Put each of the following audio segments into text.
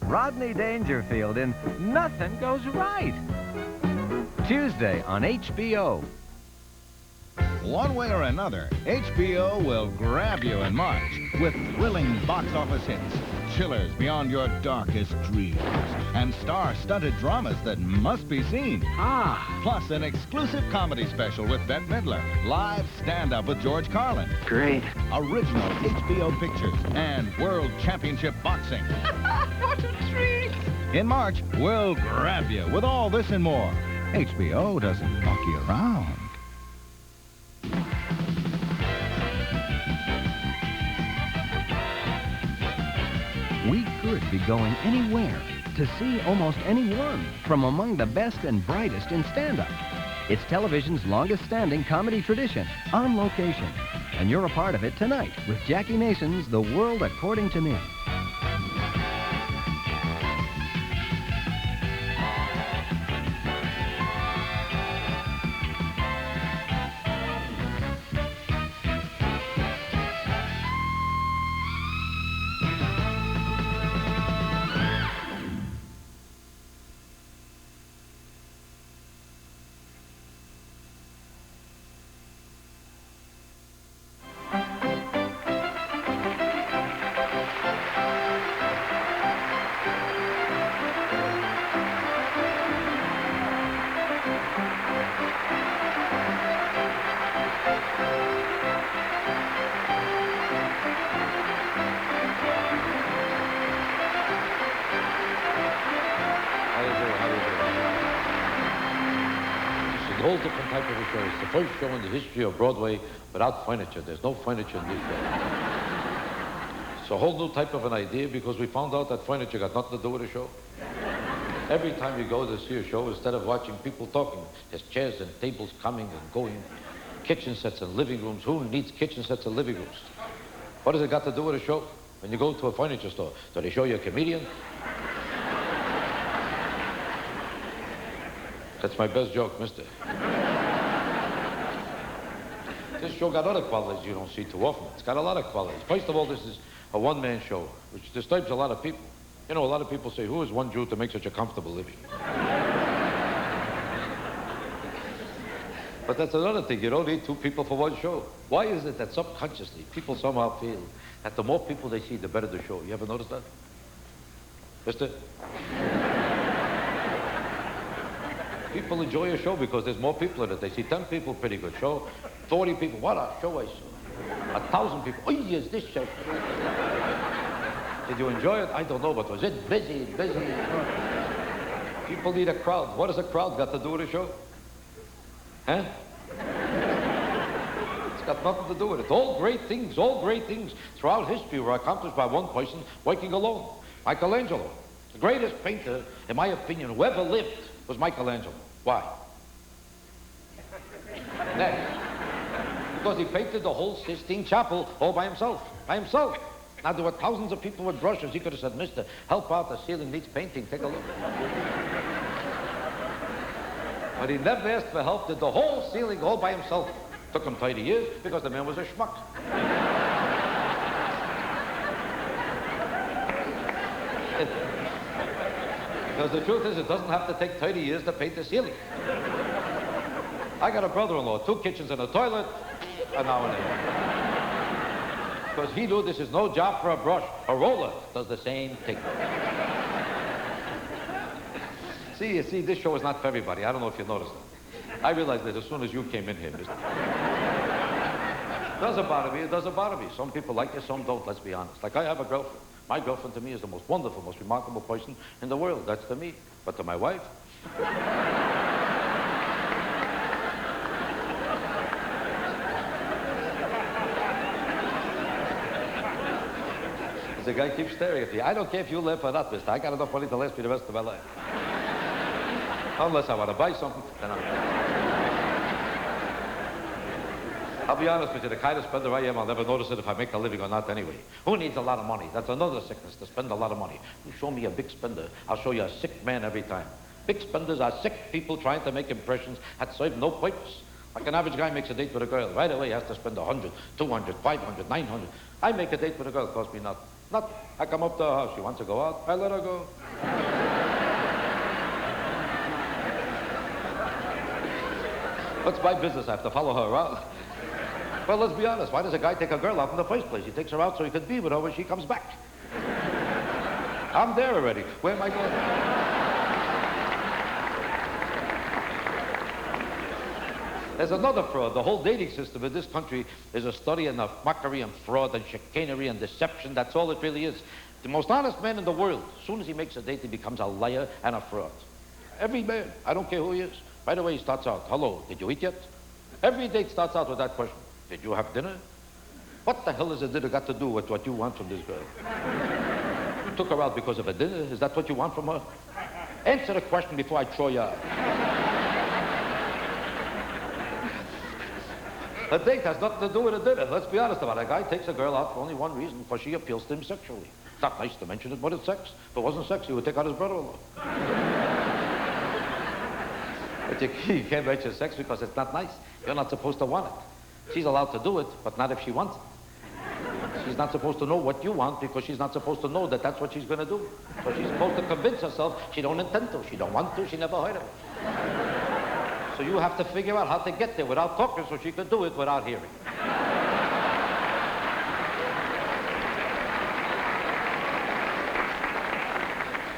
Rodney Dangerfield in Nothing Goes Right. Tuesday on HBO. One way or another, HBO will grab you in March with thrilling box office hits, chillers beyond your darkest dreams, and star-studded dramas that must be seen. Plus an exclusive comedy special with Bette Midler, live stand-up with George Carlin. Great. Original HBO pictures and World Championship boxing. What a treat! In March, we'll grab you with all this and more. HBO doesn't fuck you around. We could be going anywhere to see almost anyone from among the best and brightest in stand-up. It's television's longest-standing comedy tradition, on location. And you're a part of it tonight with Jackie Nason's The World According to Me. A whole different type of a show. It's the first show in the history of Broadway without furniture. There's no furniture in this show. It's a whole new type of an idea because we found out that furniture got nothing to do with the show. Every time you go to see a show, instead of watching people talking, there's chairs and tables coming and going, kitchen sets and living rooms. Who needs kitchen sets and living rooms? What does it got to do with a show? When you go to a furniture store, do they show you a comedian? That's my best joke, mister. This show got other qualities you don't see too often. It's got a lot of qualities. First of all, this is a one-man show, which disturbs a lot of people. You know, a lot of people say, who is one Jew to make such a comfortable living? But that's another thing. You don't need two people for one show. Why is it that subconsciously people somehow feel that the more people they see, the better the show? You ever notice that? Mister? People enjoy a show because there's more people in it. They see 10 people, pretty good show. 40 people, what a show I saw. 1,000 people, oh yes, this show. Did you enjoy it? I don't know, but was it busy? People need a crowd. What has a crowd got to do with a show? Huh? It's got nothing to do with it. All great things throughout history were accomplished by one person working alone. Michelangelo, the greatest painter, in my opinion, who ever lived, was Michelangelo. Why? Next. Because he painted the whole Sistine Chapel all by himself. Now, there were thousands of people with brushes. He could have said, mister, help out, the ceiling needs painting, take a look. But he never asked for help, did the whole ceiling all by himself. Took him 30 years because the man was a schmuck. Because the truth is, it doesn't have to take 30 years to paint the ceiling. I got a brother-in-law, 2 kitchens and a toilet, an hour and a half. Because he knew this is no job for a brush. A roller does the same thing. See, this show is not for everybody. I don't know if you noticed that. I realized that as soon as you came in here, mister. It doesn't bother me. Some people like you, some don't, let's be honest. Like I have a girlfriend. My girlfriend to me is the most wonderful, most remarkable person in the world. That's to me. But to my wife? The guy keeps staring at me. I don't care if you live or not, mister. I got enough money to last me the rest of my life. Unless I want to buy something, then I'll be honest with you, the kind of spender I am, I'll never notice it if I make a living or not anyway. Who needs a lot of money? That's another sickness, to spend a lot of money. You show me a big spender, I'll show you a sick man every time. Big spenders are sick people trying to make impressions that serve no purpose. Like an average guy makes a date with a girl. Right away he has to spend 100, 200, 500, 900. I make a date with a girl, it costs me nothing. Not, I come up to her house. She wants to go out. I let her go. What's my business? I have to follow her around. Well, let's be honest. Why does a guy take a girl out in the first place? He takes her out so he can be with her when she comes back. I'm there already. Where am I going? There's another fraud. The whole dating system in this country is a study in the mockery and fraud and chicanery and deception. That's all it really is. The most honest man in the world, as soon as he makes a date, he becomes a liar and a fraud. Every man, I don't care who he is. Right away, he starts out, hello, did you eat yet? Every date starts out with that question. Did you have dinner? What the hell has a dinner got to do with what you want from this girl? You took her out because of a dinner? Is that what you want from her? Answer the question before I throw you out. A date has nothing to do with a dinner. Let's be honest about it. A guy takes a girl out for only one reason, because she appeals to him sexually. It's not nice to mention it, but it's sex. If it wasn't sex, he would take out his brother-in-law. But you can't mention sex because it's not nice. You're not supposed to want it. She's allowed to do it, but not if she wants it. She's not supposed to know what you want because she's not supposed to know that that's what she's going to do. So she's supposed to convince herself she don't intend to, she don't want to, she never heard of it. So you have to figure out how to get there without talking so she can do it without hearing.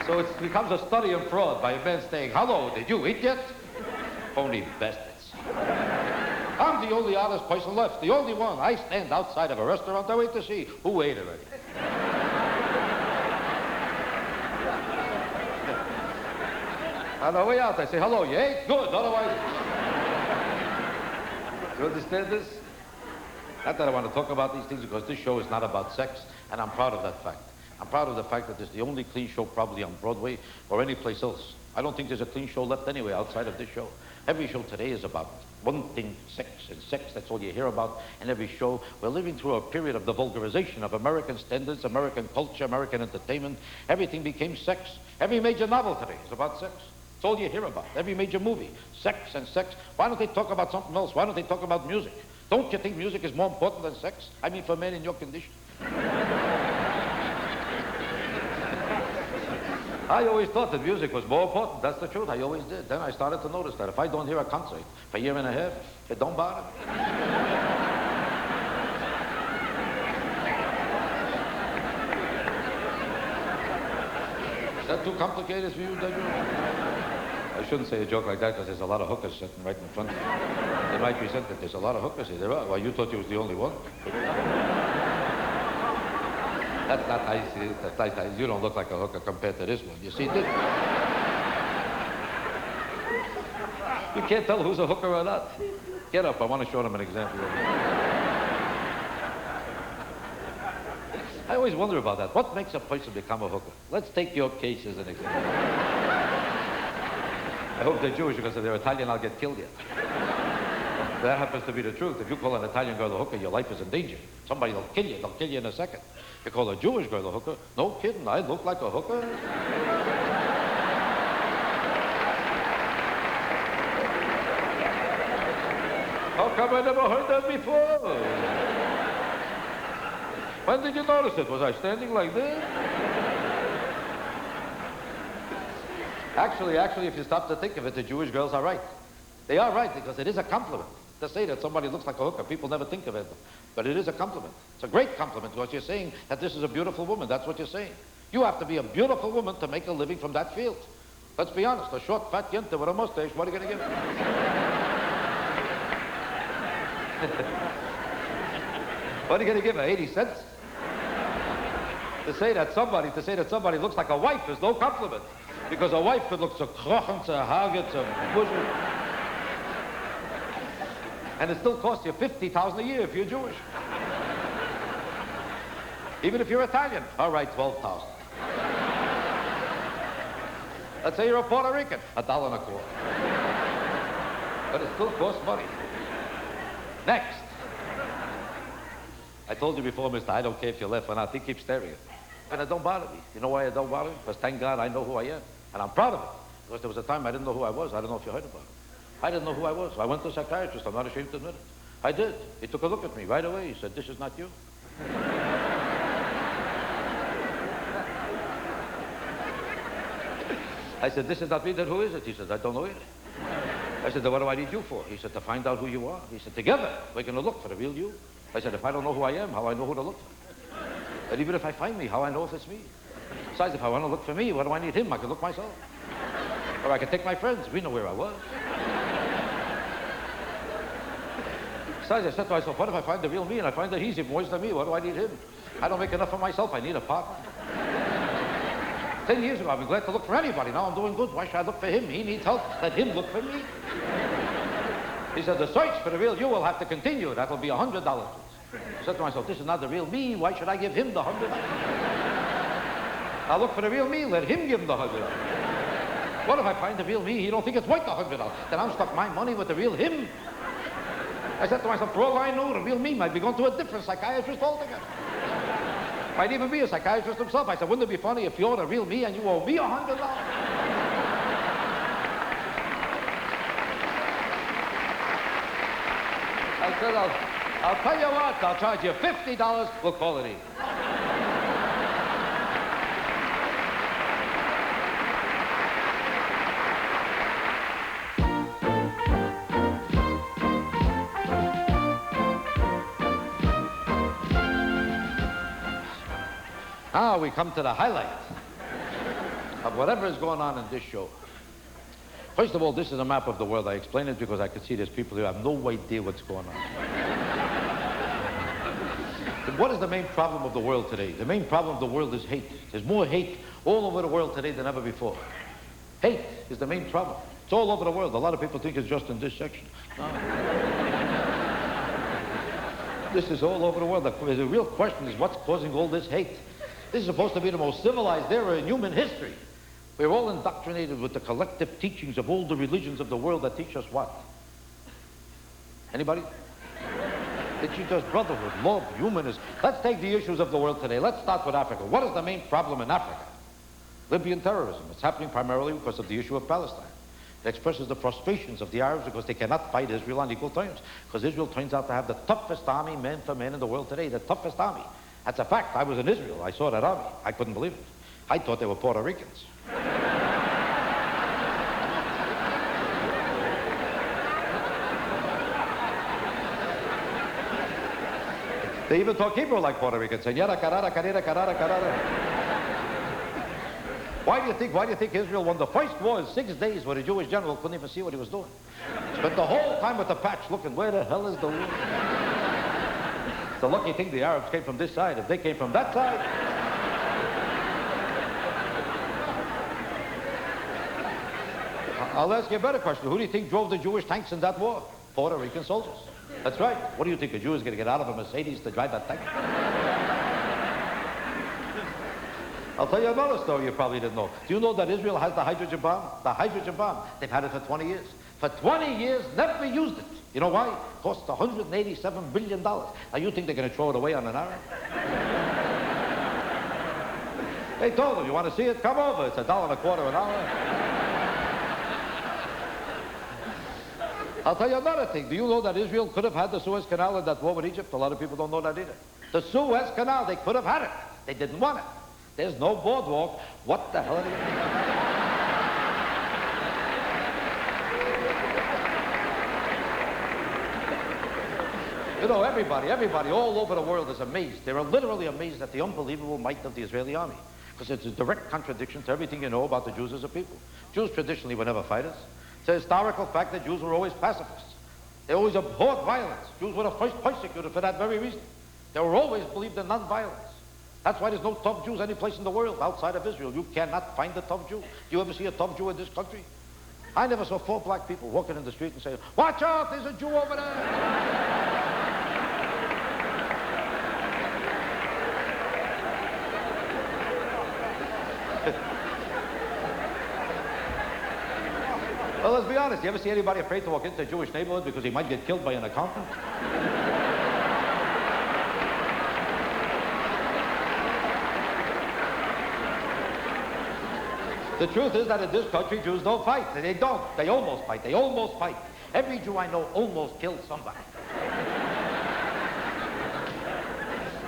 So it becomes a study in fraud by a man saying, hello, did you eat yet? Phony bastards. I'm the only honest person left, the only one. I stand outside of a restaurant, I wait to see who ate already. On the way out, I say, hello, you ate? Good, otherwise... You understand this? Not that I want to talk about these things, because this show is not about sex, and I'm proud of that fact. I'm proud of the fact that it's the only clean show probably on Broadway or any place else. I don't think there's a clean show left anyway outside of this show. Every show today is about one thing, sex, and sex, that's all you hear about in every show. We're living through a period of the vulgarization of American standards, American culture, American entertainment. Everything became sex. Every major novel today is about sex. It's all you hear about. Every major movie, sex and sex. Why don't they talk about something else? Why don't they talk about music? Don't you think music is more important than sex? I mean, for men in your condition. I always thought that music was more important. That's the truth. I always did. Then I started to notice that if I don't hear a concert for a year and a half, it don't bother me. Is that too complicated for you, Daniel? I shouldn't say a joke like that because there's a lot of hookers sitting right in front of you. They might resent that there's a lot of hookers here. There are. Well, you thought you was the only one. That's not nice. That's nice. You don't look like a hooker compared to this one. You see, you can't tell who's a hooker or not. Get up. I want to show them an example. I always wonder about that. What makes a person become a hooker? Let's take your case as an example. I hope they're Jewish because if they're Italian, I'll get killed yet. That happens to be the truth. If you call an Italian girl a hooker, your life is in danger. Somebody will kill you. They'll kill you in a second. You call a Jewish girl a hooker? No kidding. I look like a hooker. How come I never heard that before? When did you notice it? Was I standing like this? Actually, if you stop to think of it, the Jewish girls are right. They are right, because it is a compliment to say that somebody looks like a hooker. People never think of it, but it is a compliment. It's a great compliment, because you're saying that this is a beautiful woman. That's what you're saying. You have to be a beautiful woman to make a living from that field. Let's be honest, a short, fat yenta with a mustache, what are you going to give her? What are you going to give her, 80 cents? To say that somebody looks like a wife is no compliment. Because a wife could look so krochen, so haggard, so bushel. And it still costs you $50,000 a year if you're Jewish. Even if you're Italian. All right, $12,000. Let's say you're a Puerto Rican, $1.25. But it still costs money. Next. I told you before, mister, I don't care if you left or not. He keeps staring at me. And it don't bother me. You know why it don't bother me? Because thank God I know who I am. And I'm proud of it. Because there was a time I didn't know who I was. I don't know if you heard about it. I didn't know who I was. I went to a psychiatrist. I'm not ashamed to admit it. I did. He took a look at me right away. He said, this is not you. I said, this is not me. Then who is it? He said, I don't know either. I said, then what do I need you for? He said, to find out who you are. He said, together, we're going to look for the real you. I said, if I don't know who I am, how I know who to look for? And even if I find me, how I know if it's me? Besides, if I want to look for me, what do I need him? I can look myself. Or I can take my friends. We know where I was. Besides, I said to myself, what if I find the real me and I find that he's even worse than me? What do I need him? I don't make enough for myself. I need a partner. 10 years ago, I'd be glad to look for anybody. Now I'm doing good. Why should I look for him? He needs help. Let him look for me. He said, the search for the real you will have to continue. That'll be $100. I said to myself, this is not the real me. Why should I give him the $100? I'll look for the real me. Let him give him the $100. What if I find the real me? He don't think it's worth the $100. Then I'm stuck my money with the real him. I said to myself, for all I know, the real me might be going to a different psychiatrist altogether. Might even be a psychiatrist himself. I said, wouldn't it be funny if you're the real me and you owe me $100? I said, I'll tell you what, I'll charge you $50. We'll call it even. Now we come to the highlight of whatever is going on in this show. First of all, this is a map of the world. I explain it because I can see there's people who have no idea what's going on. But what is the main problem of the world today? The main problem of the world is hate. There's more hate all over the world today than ever before. Hate is the main problem. It's all over the world. A lot of people think it's just in this section. No. This is all over the world. The real question is what's causing all this hate? This is supposed to be the most civilized era in human history. We're all indoctrinated with the collective teachings of all the religions of the world that teach us what? Anybody? They teach us brotherhood, love, humanism. Let's take the issues of the world today. Let's start with Africa. What is the main problem in Africa? Libyan terrorism. It's happening primarily because of the issue of Palestine. It expresses the frustrations of the Arabs because they cannot fight Israel on equal terms. Because Israel turns out to have the toughest army, man for man, in the world today. The toughest army. That's a fact. I was in Israel. I saw that army. I couldn't believe it. I thought they were Puerto Ricans. They even talk Hebrew like Puerto Ricans. Señora, carara, carera, carara, carara. Why do you think Israel won the first war in 6 days where the Jewish general couldn't even see what he was doing? Spent the whole time with the patch looking, where the hell is the war? It's a lucky thing the Arabs came from this side. If they came from that side... I'll ask you a better question. Who do you think drove the Jewish tanks in that war? Puerto Rican soldiers. That's right. What do you think? A Jew is going to get out of a Mercedes to drive that tank? I'll tell you another story you probably didn't know. Do you know that Israel has the hydrogen bomb? The hydrogen bomb. They've had it for 20 years. For 20 years, never used it. You know why? It cost $187 billion. Now you think they're going to throw it away on an Arab? They told them, you want to see it? Come over. It's $1.25 an hour. I'll tell you another thing. Do you know that Israel could have had the Suez Canal in that war with Egypt? A lot of people don't know that either. The Suez Canal, they could have had it. They didn't want it. There's no boardwalk. What the hell are they going to do? You know, everybody all over the world is amazed. They're literally amazed at the unbelievable might of the Israeli army. Because it's a direct contradiction to everything you know about the Jews as a people. Jews traditionally were never fighters. It's a historical fact that Jews were always pacifists. They always abhorred violence. Jews were the first persecuted for that very reason. They were always believed in non-violence. That's why there's no tough Jews any place in the world outside of Israel. You cannot find a tough Jew. Do you ever see a tough Jew in this country? I never saw 4 black people walking in the street and saying, watch out, there's a Jew over there. Well, let's be honest. You ever see anybody afraid to walk into a Jewish neighborhood because he might get killed by an accountant? The truth is that in this country, Jews don't fight. They don't. They almost fight. They almost fight. Every Jew I know almost killed somebody.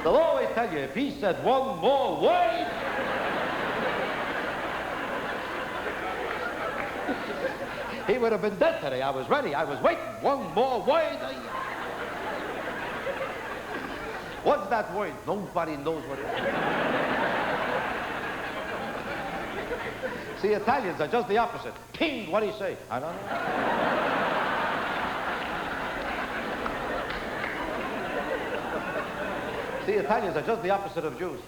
They'll always tell you, if he said one more word... He would have been dead today. I was ready. I was waiting. One more word. What's that word? Nobody knows what it is. See, Italians are just the opposite. King, what do you say? I don't know. See, Italians are just the opposite of Jews.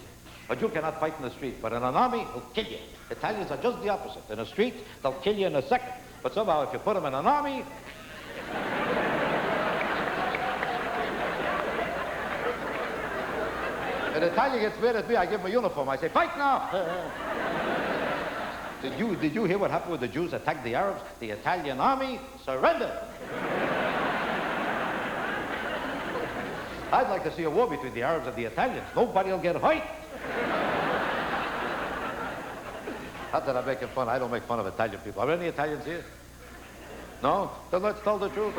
A Jew cannot fight in the street, but in an army, he'll kill you. Italians are just the opposite. In a street, they'll kill you in a second. But somehow, if you put them in an army... An Italian gets mad at me, I give him a uniform. I say, fight now! Did you hear what happened when the Jews attacked the Arabs? The Italian army surrendered. I'd like to see a war between the Arabs and the Italians. Nobody will get hurt. Not that I'm making fun. I don't make fun of Italian people. Are there any Italians here? No? Then let's tell the truth.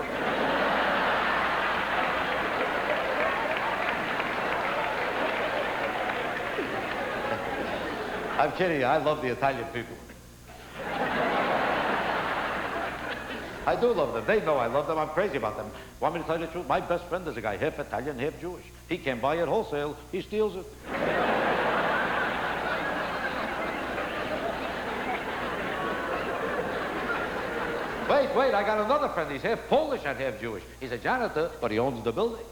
I'm kidding you. I love the Italian people. I do love them. They know I love them. I'm crazy about them. Want me to tell you the truth? My best friend is a guy half Italian, half Jewish. He can't buy it wholesale. He steals it. Wait, I got another friend. He's half Polish and half Jewish. He's a janitor, but he owns the building.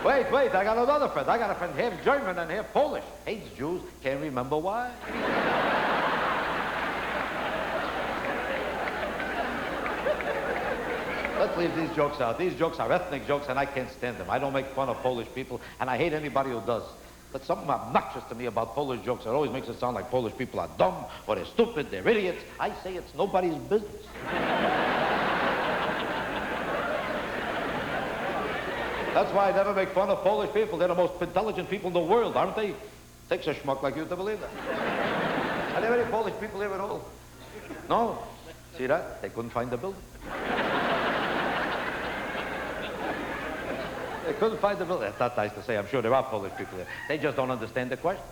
Wait, I got another friend. I got a friend half German and half Polish. Hates Jews, can't remember why. Let's leave these jokes out. These jokes are ethnic jokes, and I can't stand them. I don't make fun of Polish people, and I hate anybody who does. But something obnoxious to me about Polish jokes. It always makes it sound like Polish people are dumb, or they're stupid, they're idiots. I say it's nobody's business. That's why I never make fun of Polish people. They're the most intelligent people in the world, aren't they? Takes a schmuck like you to believe that. Are there any Polish people here at all? No? See that? They couldn't find the building. They couldn't find the building. That's not nice to say. I'm sure there are Polish people there. They just don't understand the question.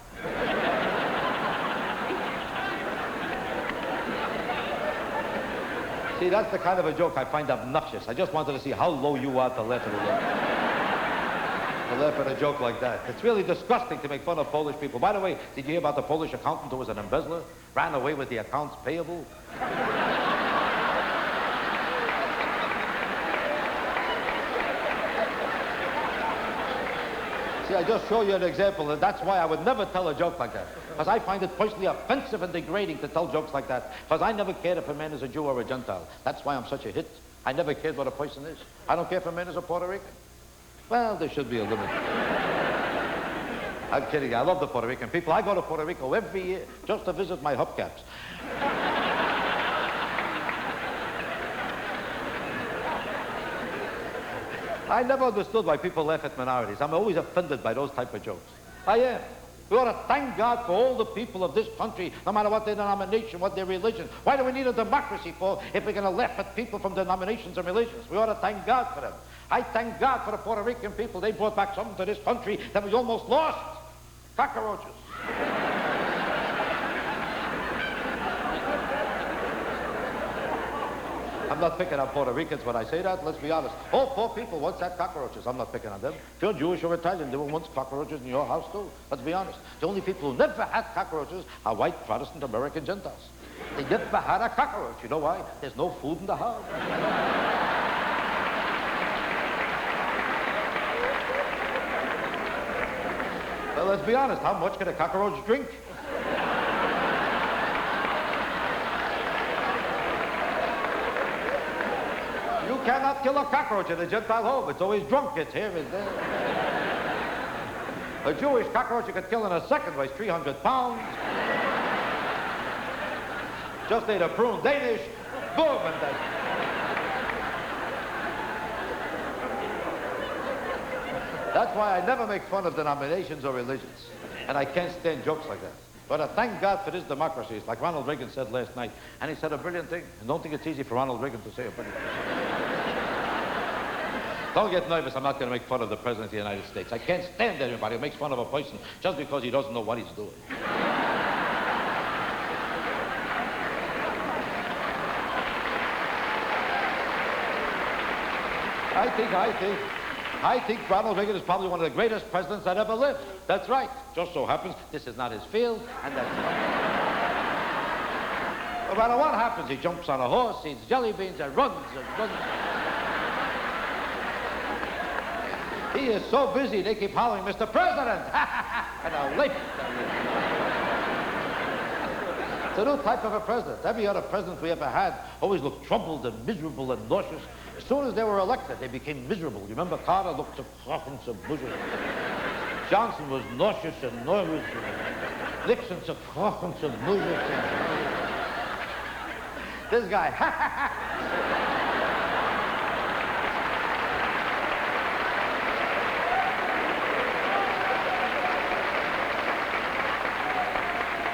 See, that's the kind of a joke I find obnoxious. I just wanted to see how low you are to laugh at a joke. To laugh at a joke like that. It's really disgusting to make fun of Polish people. By the way, did you hear about the Polish accountant who was an embezzler? Ran away with the accounts payable? See, I just show you an example, and that's why I would never tell a joke like that. Because I find it personally offensive and degrading to tell jokes like that. Because I never cared if a man is a Jew or a Gentile. That's why I'm such a hit. I never cared what a person is. I don't care if a man is a Puerto Rican. Well, there should be a limit. I'm kidding. I love the Puerto Rican people. I go to Puerto Rico every year just to visit my hubcaps. I never understood why people laugh at minorities. I'm always offended by those type of jokes. I am. We ought to thank God for all the people of this country, no matter what their denomination, what their religion. Why do we need a democracy for if we're going to laugh at people from denominations and religions? We ought to thank God for them. I thank God for the Puerto Rican people. They brought back something to this country that we almost lost. Cockroaches. I'm not picking on Puerto Ricans when I say that, let's be honest. All poor people once had cockroaches. I'm not picking on them. If you're Jewish or Italian, there were once cockroaches in your house too. Let's be honest. The only people who never had cockroaches are white Protestant American Gentiles. They never had a cockroach. You know why? There's no food in the house. Well, let's be honest. How much can a cockroach drink? You cannot kill a cockroach in a Gentile home. It's always drunk. It's here, it's there. A Jewish cockroach you could kill in a second weighs 300 pounds. Just ate a prune Danish. Boom, and then... That's why I never make fun of denominations or religions. And I can't stand jokes like that. But I thank God for this democracy. It's like Ronald Reagan said last night. And he said a brilliant thing. And don't think it's easy for Ronald Reagan to say a brilliant thing. Don't get nervous. I'm not going to make fun of the President of the United States. I can't stand anybody who makes fun of a person just because he doesn't know what he's doing. I think Ronald Reagan is probably one of the greatest presidents that ever lived. That's right. Just so happens this is not his field, and that's right. No matter what happens, he jumps on a horse, eats jelly beans, and runs and runs. He is so busy, they keep hollering, Mr. President! And I'll leap. It's a new type of a president. Every other president we ever had always looked troubled and miserable and nauseous. As soon as they were elected, they became miserable. You remember Carter looked so fucking so miserable. Johnson was nauseous and nervous. And Nixon so fucking so miserable. This guy,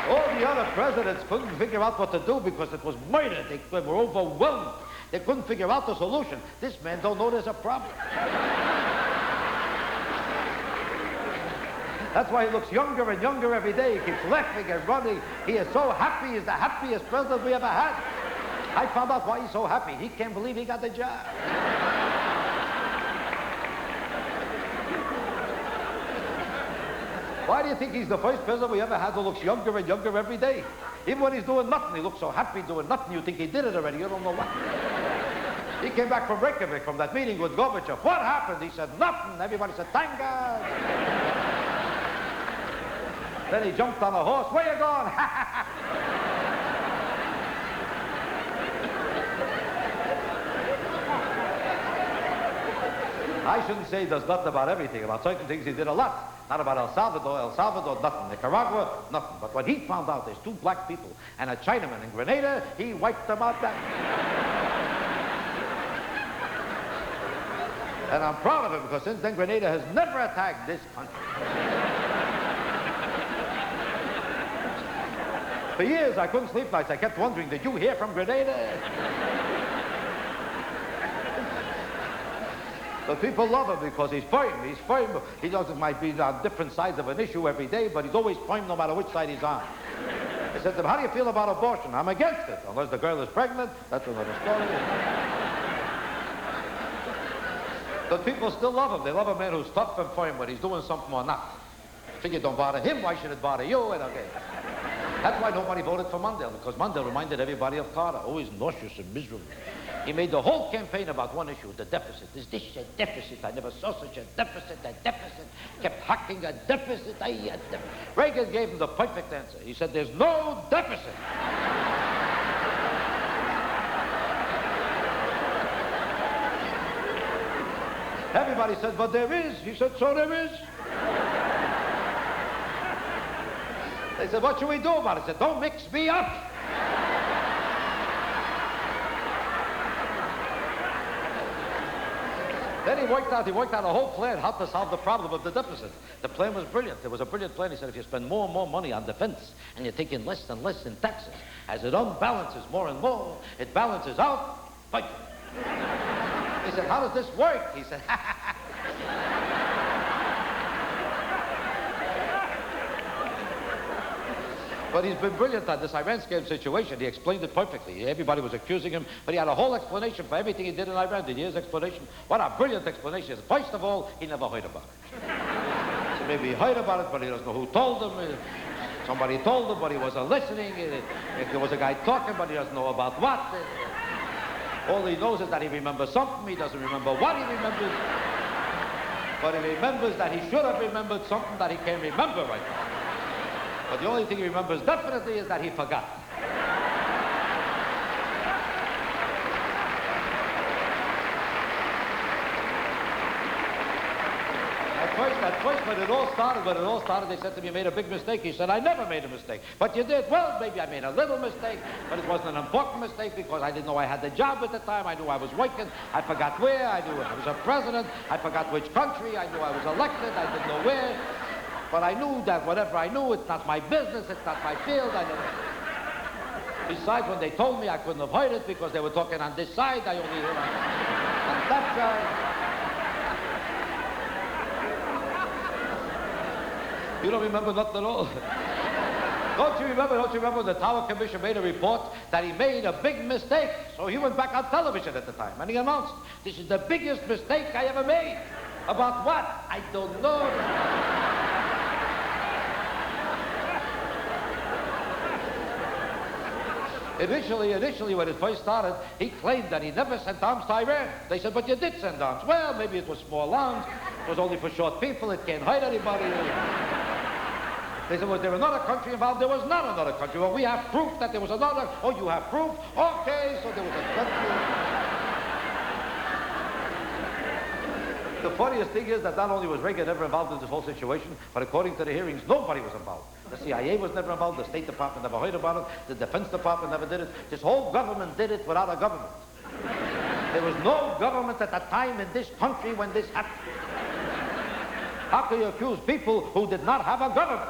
all the other presidents couldn't figure out what to do because it was murder. They were overwhelmed. They couldn't figure out the solution. This man don't know there's a problem. That's why he looks younger and younger every day. He keeps laughing and running. He is so happy. He's the happiest president we ever had. I found out why he's so happy. He can't believe he got the job. Why do you think he's the first president we ever had who looks younger and younger every day? Even when he's doing nothing, he looks so happy doing nothing, you think he did it already. You don't know what. He came back from Reykjavik, from that meeting with Gorbachev. What happened? He said, nothing. Everybody said, thank God. Then he jumped on a horse. Where you going? I shouldn't say he does nothing about everything. About certain things he did a lot. Not about El Salvador, nothing. Nicaragua, nothing. But when he found out there's 2 black people and a Chinaman in Grenada, he wiped them out that. And I'm proud of him because since then Grenada has never attacked this country. For years I couldn't sleep nights. I kept wondering, did you hear from Grenada? The people love him because he's firm. He's firm. He might be on different sides of an issue every day, but he's always firm no matter which side he's on. I said to him, how do you feel about abortion? I'm against it. Unless the girl is pregnant, that's another story. But people still love him. They love a man who's tough and firm, whether he's doing something or not. Figure it don't bother him, why should it bother you? And okay. That's why nobody voted for Mondale, because Mondale reminded everybody of Carter, always nauseous and miserable. He made the whole campaign about one issue, the deficit. Is this a deficit? I never saw such a deficit, a deficit. Kept hacking a deficit, a deficit. Reagan gave him the perfect answer. He said, there's no deficit. Everybody said, but there is. He said, so there is. They said, what should we do about it? He said, don't mix me up. Then he worked out a whole plan how to solve the problem of the deficit. The plan was brilliant. It was a brilliant plan. He said, if you spend more and more money on defense and you take in less and less in taxes, as it unbalances more and more, it balances out. Fight. He said, how does this work? He said, But he's been brilliant on this Iran scam situation. He explained it perfectly. Everybody was accusing him, but he had a whole explanation for everything he did in Iran. Did you hear his explanation? What a brilliant explanation. First of all, he never heard about it. So maybe he heard about it, but he doesn't know who told him. Somebody told him, but he wasn't listening. If there was a guy talking, but he doesn't know about what. All he knows is that he remembers something. He doesn't remember what he remembers. But he remembers that he should have remembered something that he can't remember right now. But the only thing he remembers definitely is that he forgot. At first, when it all started, they said to me, you made a big mistake. He said, I never made a mistake. But you did. Well, maybe I made a little mistake, but it wasn't an important mistake because I didn't know I had the job at the time. I knew I was working. I forgot where. I knew I was a president. I forgot which country. I knew I was elected. I didn't know where. But I knew that whatever I knew, it's not my business. It's not my field. I never... Besides, when they told me, I couldn't have heard it because they were talking on this side. I only heard on that side. You don't remember nothing at all? Don't you remember the Tower Commission made a report that he made a big mistake? So he went back on television at the time, and he announced, this is the biggest mistake I ever made. About what? I don't know. Initially, when it first started, he claimed that he never sent arms to Iran. They said, but you did send arms. Well, maybe it was small arms. It was only for short people. It can't hurt anybody. They said, was there another country involved? There was not another country. Well, we have proof that there was another. Oh, you have proof? Okay, so there was a country. The funniest thing is that not only was Reagan never involved in this whole situation, but according to the hearings, nobody was involved. The CIA was never involved. The State Department never heard about it. The Defense Department never did it. This whole government did it without a government. There was no government at the time in this country when this happened. How can you accuse people who did not have a government?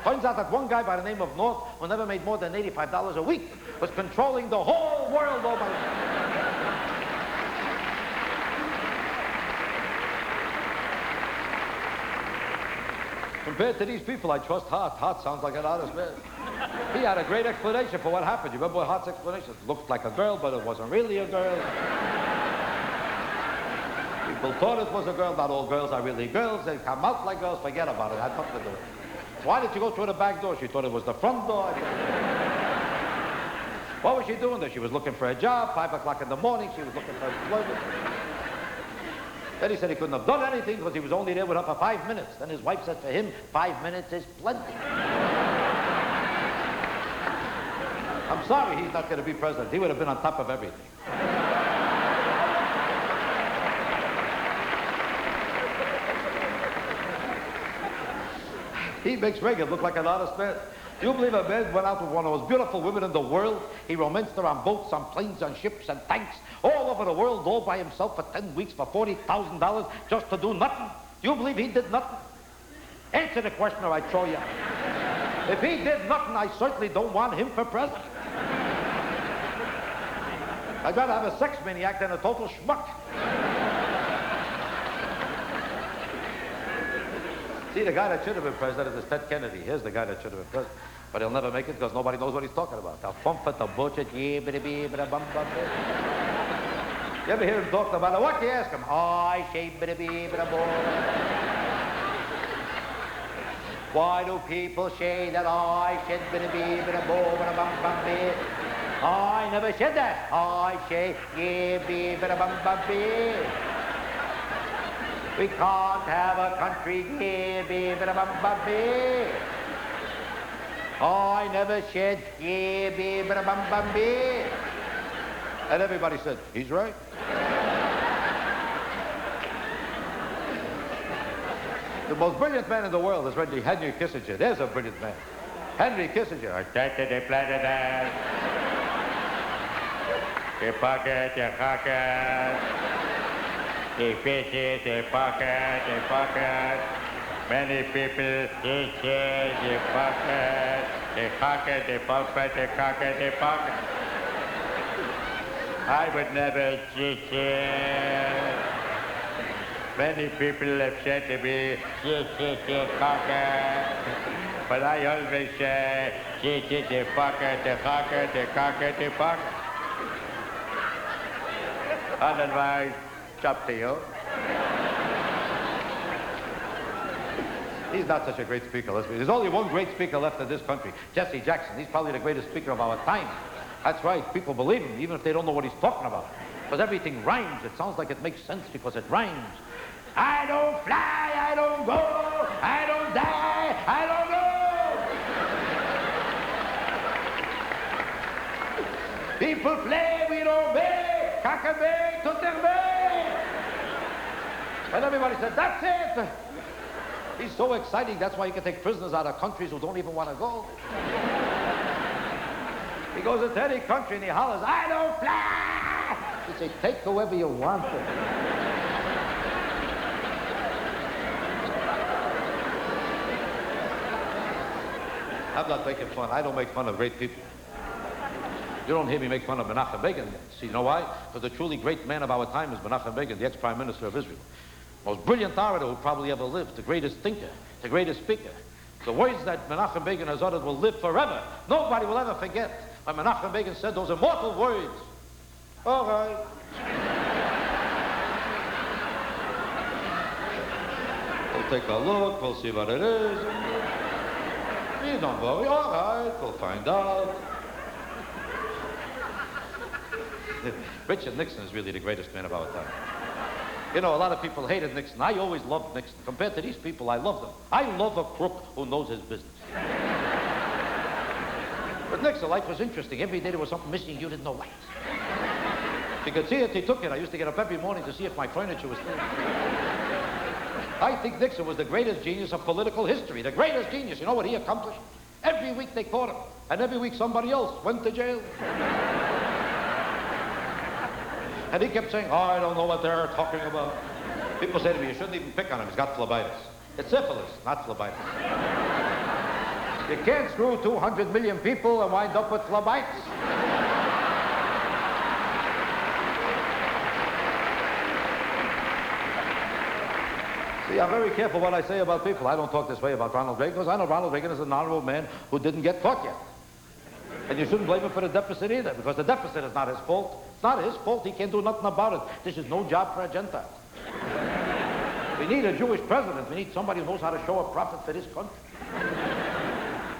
Turns out that one guy by the name of North, who never made more than $85 a week, was controlling the whole world all by himself. Compared to these people, I trust Hart. Hart sounds like an honest man. He had a great explanation for what happened. You remember Hart's explanation? It looked like a girl, but it wasn't really a girl. People thought it was a girl. Not all girls are really girls. They come out like girls. Forget about it. It had nothing to do with it. Why did you go through the back door? She thought it was the front door. What was she doing there? She was looking for a job. 5 o'clock in the morning, she was looking for employment. Then he said he couldn't have done anything because he was only there with her for 5 minutes. Then his wife said for him, 5 minutes is plenty. I'm sorry he's not going to be president. He would have been on top of everything. He makes Reagan look like an honest man. Do you believe a man went out with one of the most beautiful women in the world? He romanced her on boats, on planes, on ships, and tanks, all over the world, all by himself for 10 weeks for $40,000 just to do nothing? Do you believe he did nothing? Answer the question or I throw you out. If he did nothing, I certainly don't want him for president. I'd rather have a sex maniac than a total schmuck. See, the guy that should have been president is Ted Kennedy. Here's the guy that should have been president. But he'll never make it because nobody knows what he's talking about. The fumpa, the butcher, you ever hear him talking about it? What do you ask him? I say, why do people say that I said, I never said that. I say, we can't have a country here, I never said, and everybody said, he's right. The most brilliant man in the world is Henry Kissinger. There's a brilliant man. Henry Kissinger. They fish it, they pocket, Many people, they say, they pocket, they pocket, they pocket, they pocket, they pocket. I would never cheat it. Many people have said to me, they pocket. But I always say, they pocket, they pocket, they pocket, they pocket. Otherwise, it's up to you. He's not such a great speaker. There's only one great speaker left in this country, Jesse Jackson. He's probably the greatest speaker of our time. That's right. People believe him, even if they don't know what he's talking about. Because everything rhymes. It sounds like it makes sense because it rhymes. I don't fly, I don't go, I don't die, I don't know. People play, we don't make. Kakabé, Tuterbe. And everybody said, that's it. He's so exciting, that's why he can take prisoners out of countries who don't even want to go. He goes into any country and he hollers, I don't fly! He says, take whoever you want. I'm not making fun. I don't make fun of great people. You don't hear me make fun of Menachem Begin. See, you know why? Because the truly great man of our time is Menachem Begin, the ex-prime minister of Israel. most brilliant orator who probably ever lived, the greatest thinker, the greatest speaker. The words that Menachem Begin has uttered will live forever. Nobody will ever forget when Menachem Begin said those immortal words. All right. We'll take a look, we'll see what it is. You don't worry, all right, we'll find out. Richard Nixon is really the greatest man of our time. You know, a lot of people hated Nixon. I always loved Nixon. Compared to these people, I love them. I love a crook who knows his business. But Nixon, life was interesting. Every day there was something missing you didn't know what. You could see it, he took it. I used to get up every morning to see if my furniture was still. I think Nixon was the greatest genius of political history. The greatest genius. You know what he accomplished? Every week they caught him. And every week somebody else went to jail. And he kept saying, oh, I don't know what they're talking about. People say to me, you shouldn't even pick on him. He's got phlebitis. It's syphilis, not phlebitis. You can't screw 200 million people and wind up with phlebitis. See, I'm very careful what I say about people. I don't talk this way about Ronald Reagan because I know Ronald Reagan is an honorable man who didn't get caught yet. And you shouldn't blame him for the deficit either, because the deficit is not his fault. It's not his fault. He can't do nothing about it. This is no job for a Gentile. We need a Jewish president. We need somebody who knows how to show a profit for this country.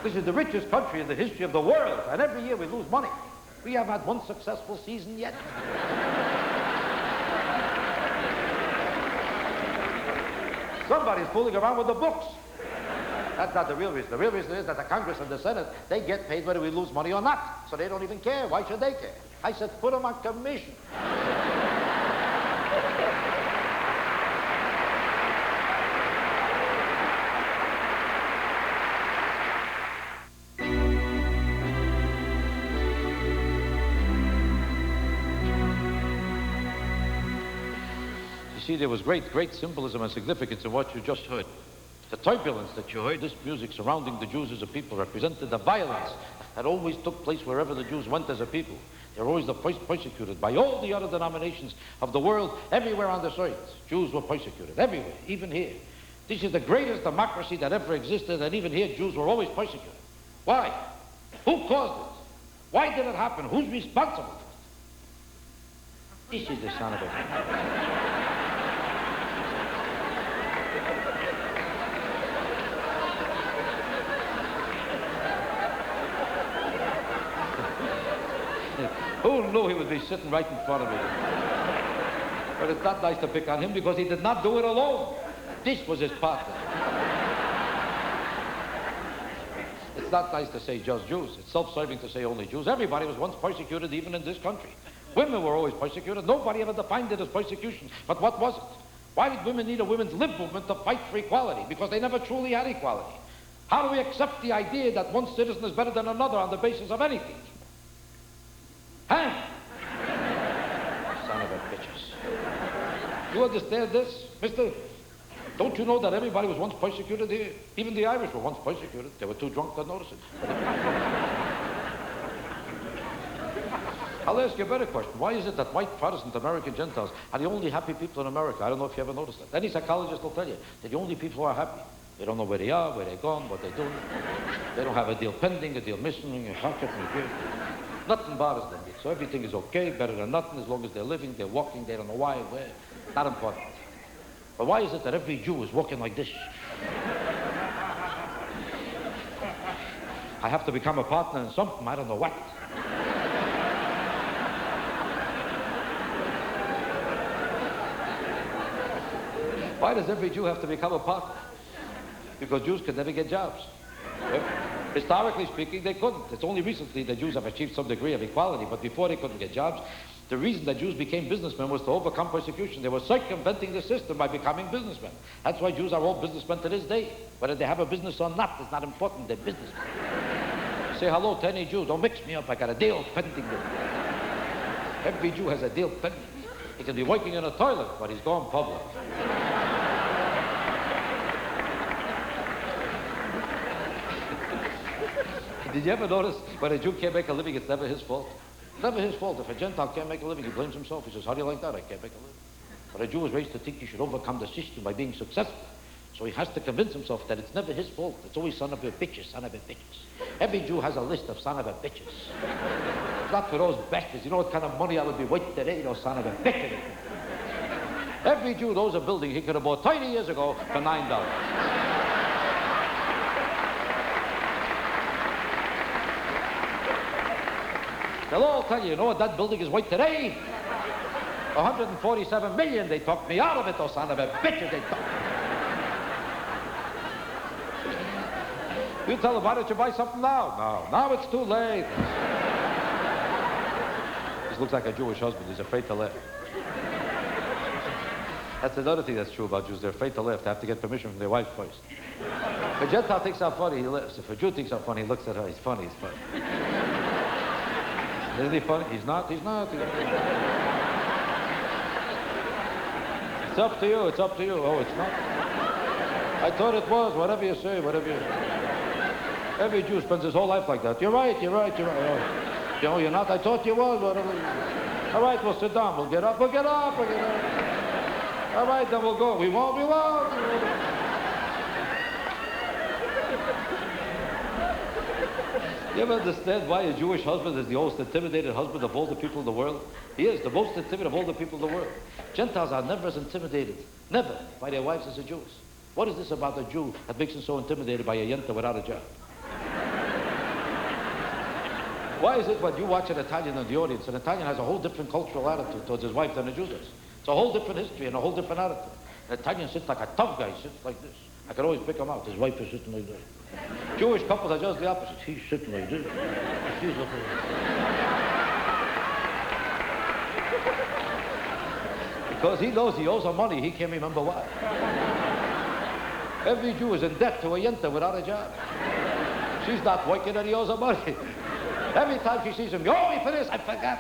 This is the richest country in the history of the world, and every year we lose money. We haven't had one successful season yet. Somebody's fooling around with the books. That's not the real reason. The real reason is that the Congress and the Senate, they get paid whether we lose money or not. So they don't even care. Why should they care? I said, put them on commission. You see, there was great symbolism and significance in what you just heard. The turbulence that you heard, this music surrounding the Jews as a people, represented the violence that always took place wherever the Jews went as a people. They were always the first persecuted by all the other denominations of the world. Everywhere on this earth, Jews were persecuted, everywhere, even here. This is the greatest democracy that ever existed, and even here, Jews were always persecuted. Why? Who caused it? Why did it happen? Who's responsible for it? This is the son of a... Who knew he would be sitting right in front of me? But it's not nice to pick on him because he did not do it alone. This was his partner. It's not nice to say just Jews. It's self-serving to say only Jews. Everybody was once persecuted, even in this country. Women were always persecuted. Nobody ever defined it as persecution. But what was it? Why did women need a women's lib movement to fight for equality? Because they never truly had equality. How do we accept the idea that one citizen is better than another on the basis of anything? Huh? Son of a bitches. You understand this, mister? Don't you know that everybody was once persecuted here? Even the Irish were once persecuted. They were too drunk to notice it. I'll ask you a better question. Why is it that white Protestant American Gentiles are the only happy people in America? I don't know if you ever noticed that. Any psychologist will tell you they're the only people who are happy. They don't know where they are, where they're gone, what they're doing. They don't have a deal pending, a deal missing, a contract. Nothing bothers them. So everything is okay, better than nothing, as long as they're living, they're walking, they don't know why, where. Not important. But why is it that every Jew is walking like this? I have to become a partner in something, I don't know what. Why does every Jew have to become a partner? Because Jews could never get jobs. Historically speaking, they couldn't. It's only recently that Jews have achieved some degree of equality, but before they couldn't get jobs. The reason that Jews became businessmen was to overcome persecution. They were circumventing the system by becoming businessmen. That's why Jews are all businessmen to this day. Whether they have a business or not is not important. They're businessmen. Say hello to any Jew. Don't mix me up. I got a deal pending. Every Jew has a deal pending. He can be working in a toilet, but he's going public. Did you ever notice when a Jew can't make a living, it's never his fault? It's never his fault. If a Gentile can't make a living, he blames himself. He says, how do you like that? I can't make a living. But a Jew is raised to think he should overcome the system by being successful. So he has to convince himself that it's never his fault. It's always son of a bitches, son of a bitches. Every Jew has a list of son of a bitches. It's not for those bastards. You know what kind of money I would be worth today, those son of a bitches. Every Jew knows a building he could have bought 20 years ago for $9. They'll all tell you know what that building is worth today? 147 million. They talked me out of it, those son of a bitches. They talked. You tell them, why don't you buy something now? No, now it's too late. This looks like a Jewish husband. He's afraid to laugh. That's another thing that's true about Jews. They're afraid to laugh. They have to get permission from their wife first. If a Gentile thinks I'm funny, he laughs. If a Jew thinks I'm funny, he looks at her. He's funny. He's funny. Isn't he funny? He's not. He's not. It's up to you. It's up to you. Oh, it's not. I thought it was. Whatever you say, whatever you say. Every Jew spends his whole life like that. You're right, you're right, you're right. Oh, you know, you're not. I thought you was. Whatever. All right, we'll sit down. We'll get up. We'll get up. We'll get up. All right, then we'll go. We won't. We won't. We won't. You ever understand why a Jewish husband is the most intimidated husband of all the people in the world? He is the most intimidated of all the people in the world. Gentiles are never as intimidated, never, by their wives as the Jews. What is this about the Jew that makes him so intimidated by a yenta without a job? Why is it when you watch an Italian in the audience, an Italian has a whole different cultural attitude towards his wife than a Jew does? It's a whole different history and a whole different attitude. An Italian sits like a tough guy, he sits like this. I can always pick him out. His wife is sitting like this. Jewish couples are just the opposite. He's sitting like this. She's looking like this. Because he knows he owes her money, he can't remember why. Every Jew is in debt to a yenta without a job. She's not working and he owes her money. Every time she sees him, you owe me for this. I forgot.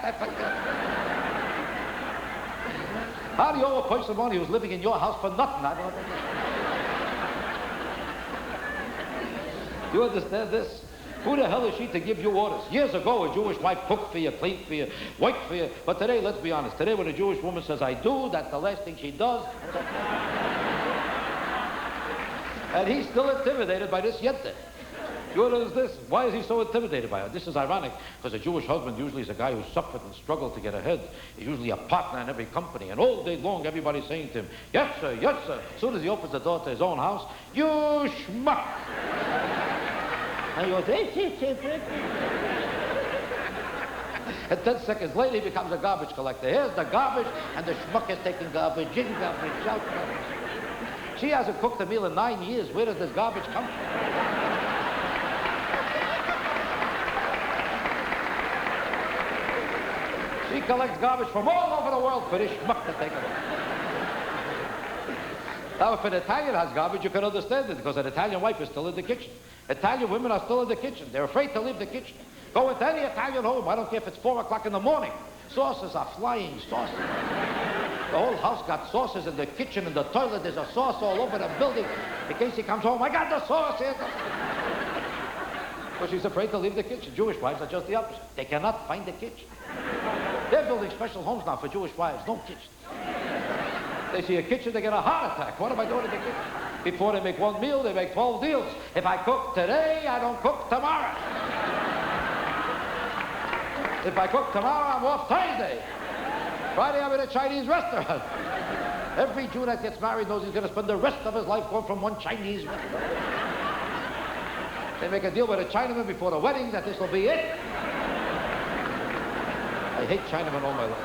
How do you owe a person money who's living in your house for nothing? I don't understand. You understand this? Who the hell is she to give you orders? Years ago, a Jewish wife cooked for you, cleaned for you, worked for you. But today, let's be honest. Today, when a Jewish woman says, I do, that's the last thing she does. And he's still intimidated by this yenta. You know this? Why is he so intimidated by her? This is ironic, because a Jewish husband usually is a guy who suffered and struggled to get ahead. He's usually a partner in every company, and all day long everybody's saying to him, yes, sir, yes, sir. As soon as he opens the door to his own house, you schmuck. And he goes, and 10 seconds later, he becomes a garbage collector. Here's the garbage, and the schmuck is taking garbage, in garbage, out garbage. She hasn't cooked a meal in 9 years. Where does this garbage come from? She collects garbage from all over the world for this schmuck to take away. Now, if an Italian has garbage, you can understand it, because an Italian wife is still in the kitchen. Italian women are still in the kitchen. They're afraid to leave the kitchen. Go into any Italian home. I don't care if it's 4 o'clock in the morning. Sauces are flying, sauces. The whole house got sauces in the kitchen, in the toilet. There's a sauce all over the building. In case he comes home, I got the sauce here. But she's afraid to leave the kitchen. Jewish wives are just the opposite. They cannot find the kitchen. They're building special homes now for Jewish wives. No kitchen. They see a kitchen, they get a heart attack. What am I doing in the kitchen? Before they make one meal, they make 12 deals. If I cook today, I don't cook tomorrow. If I cook tomorrow, I'm off Thursday. Friday, I'm in a Chinese restaurant. Every Jew that gets married knows he's going to spend the rest of his life going from one Chinese restaurant. They make a deal with a Chinaman before the wedding that this will be it. I hate Chinamen all my life.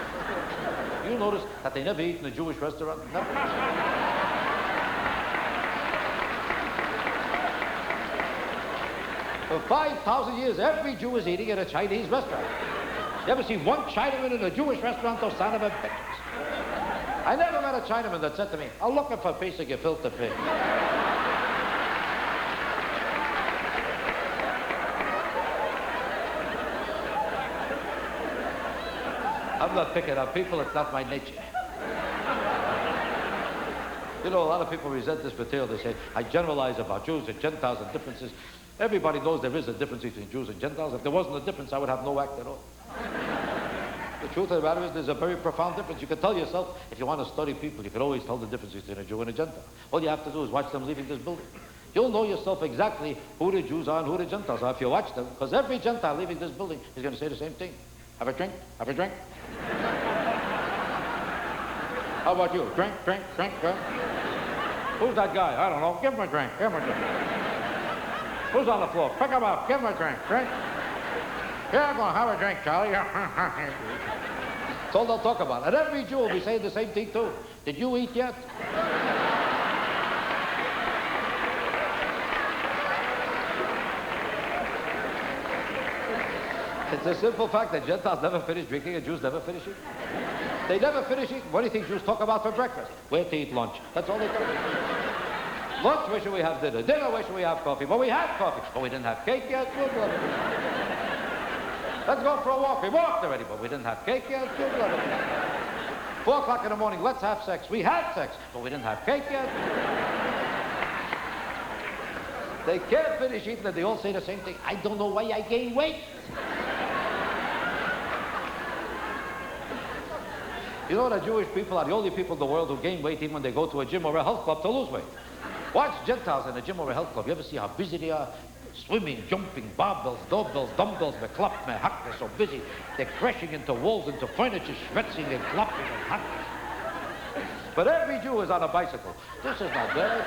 You notice that they never eat in a Jewish restaurant? Never. For 5,000 years, every Jew is eating at a Chinese restaurant. You ever see one Chinaman in a Jewish restaurant? Those son of a bitches. I never met a Chinaman that said to me, I'm looking for a piece of gefilte pig. I'm not picking on people, it's not my nature. You know, a lot of people resent this material. They say, I generalize about Jews and Gentiles and differences. Everybody knows there is a difference between Jews and Gentiles. If there wasn't a difference, I would have no act at all. The truth of the matter is there's a very profound difference. You can tell yourself, if you want to study people, you can always tell the difference between a Jew and a Gentile. All you have to do is watch them leaving this building. You'll know yourself exactly who the Jews are and who the Gentiles are if you watch them, because every Gentile leaving this building is going to say the same thing. Have a drink? Have a drink? How about you? Drink, drink, drink, drink? Who's that guy? I don't know. Give him a drink. Give him a drink. Who's on the floor? Pick him up. Give him a drink. Drink. Here, go on. Have a drink, Charlie. That's all they'll talk about. And every Jew will be saying the same thing, too. Did you eat yet? It's a simple fact that Gentiles never finish drinking and Jews never finish eating. They never finish eating. What do you think Jews talk about for breakfast? Where to eat lunch. That's all they talk about. Lunch, where should we have dinner? Dinner, where should we have coffee? Well, we had coffee. But we didn't have cake yet. Let's go for a walk. We walked already, but we didn't have cake yet. 4 o'clock in the morning, let's have sex. We had sex, but we didn't have cake yet. They can't finish eating and they all say the same thing. I don't know why I gain weight. You know that Jewish people are the only people in the world who gain weight even when they go to a gym or a health club to lose weight. Watch Gentiles in a gym or a health club. You ever see how busy they are? Swimming, jumping, barbells, doorbells, dumbbells, meklap, mehak, they're so busy. They're crashing into walls, into furniture, schmetzing and clapping and hacking. But every Jew is on a bicycle. This is not there.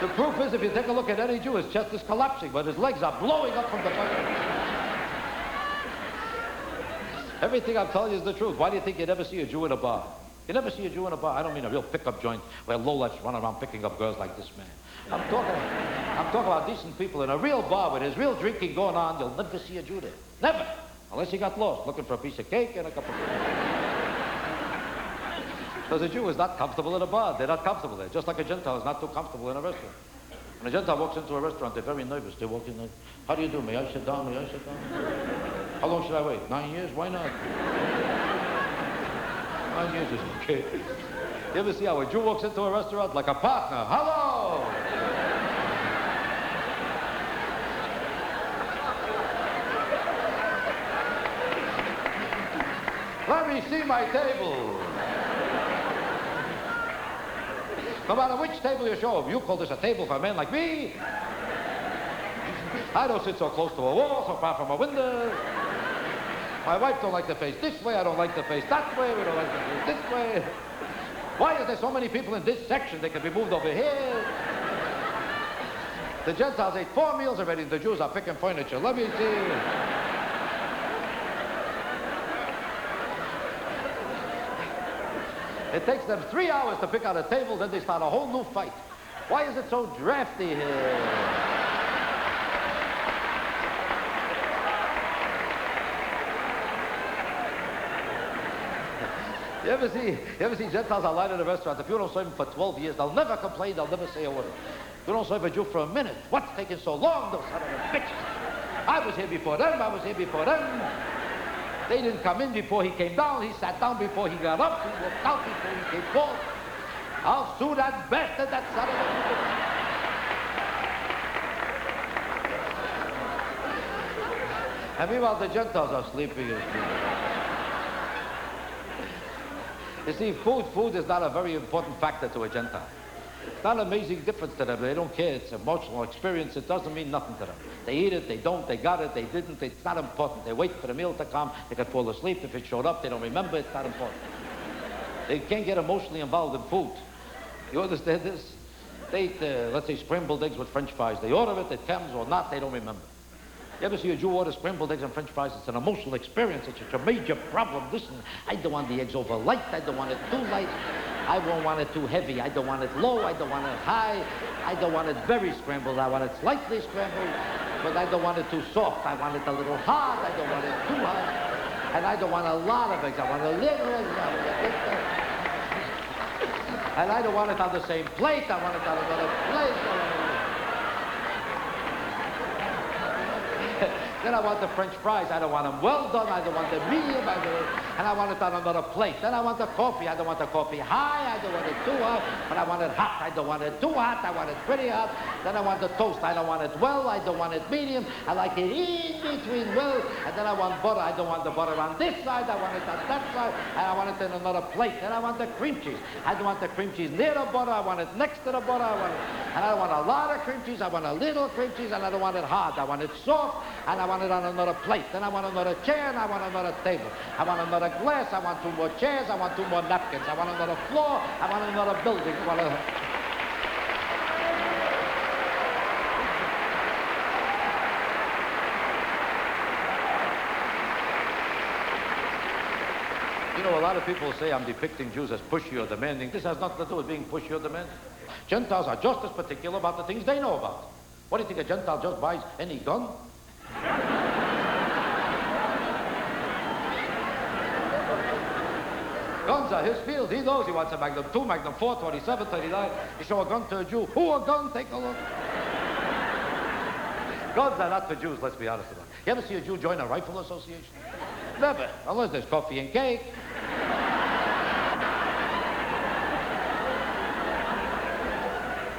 The proof is, if you take a look at any Jew, his chest is collapsing, but his legs are blowing up from the bicycle. Everything I'm telling you is the truth. Why do you think you never see a Jew in a bar? You never see a Jew in a bar. I don't mean a real pickup joint where lowlifes run around picking up girls like this man. I'm talking about decent people in a real bar where there's real drinking going on. You'll never see a Jew there. Never. Unless he got lost looking for a piece of cake and a cup of tea. Because a Jew is not comfortable in a bar. They're not comfortable there. Just like a Gentile is not too comfortable in a restaurant. When a Gentile walks into a restaurant, they're very nervous. They walk in like, how do you do? May I sit down? May I sit down? How long should I wait? 9 years? Why not? 9 years is okay. You ever see how a Jew walks into a restaurant like a partner? Hello! Let me see my table. No matter which table you show him, you call this a table for a man like me? I don't sit so close to a wall, so far from a window. My wife don't like to face this way, I don't like to face that way, we don't like to face this way. Why is there so many people in this section? They can be moved over here. The Gentiles ate 4 meals already, and the Jews are picking furniture. Let me see. It takes them 3 hours to pick out a table, then they start a whole new fight. Why is it so drafty here? You ever see Gentiles online in a restaurant? If you don't serve them for 12 years, they'll never complain, they'll never say a word. You don't serve a Jew for a minute. What's taking so long, those son of a bitches? I was here before them, I was here before them. They didn't come in before he came down. He sat down before he got up. He walked out before he came forth. I'll sue that bastard, that son of a bitch. And meanwhile, the Gentiles are sleeping and sleeping. You see, food is not a very important factor to a Gentile. It's not an amazing difference to them. They don't care. It's an emotional experience. It doesn't mean nothing to them. They eat it, they don't, they got it, they didn't. It's not important. They wait for the meal to come. They can fall asleep. If it showed up, they don't remember. It's not important. They can't get emotionally involved in food. You understand this? They eat, let's say, scrambled eggs with French fries. They order it, it comes or not, they don't remember. You ever see a Jew order scrambled eggs and French fries? It's an emotional experience. It's a major problem. Listen, I don't want the eggs over light. I don't want it too light. I won't want it too heavy. I don't want it low. I don't want it high. I don't want it very scrambled. I want it slightly scrambled. But I don't want it too soft. I want it a little hard. I don't want it too hard. And I don't want a lot of eggs. I want a little eggs. And I don't want it on the same plate. I want it on another plate. Then I want the French fries. I don't want them well done. I don't want them medium. And I want it on another plate. Then I want the coffee. I don't want the coffee high. I don't want it too hot. But I want it hot. I don't want it too hot. I want it pretty hot. Then I want the toast. I don't want it well. I don't want it medium. I like it in between well. And then I want butter. I don't want the butter on this side. I want it on that side. And I want it in another plate. Then I want the cream cheese. I don't want the cream cheese near the butter. I want it next to the butter. And I don't want a lot of cream cheese. I want a little cream cheese. And I don't want it hard. I want it soft. And I want it on another plate. Then I want another chair, and I want another table. I want another glass. I want 2 more chairs. I want 2 more napkins. I want another floor. I want another building. You know, a lot of people say I'm depicting Jews as pushy or demanding. This has nothing to do with being pushy or demanding. Gentiles are just as particular about the things they know about. What do you think, a Gentile just buys any gun? Guns are his field. He knows he wants a Magnum 2, Magnum 4, 27, 39. You show a gun to a Jew. Who a gun? Take a look. Guns are not for Jews, let's be honest about it. You ever see a Jew join a rifle association? Never, unless there's coffee and cake.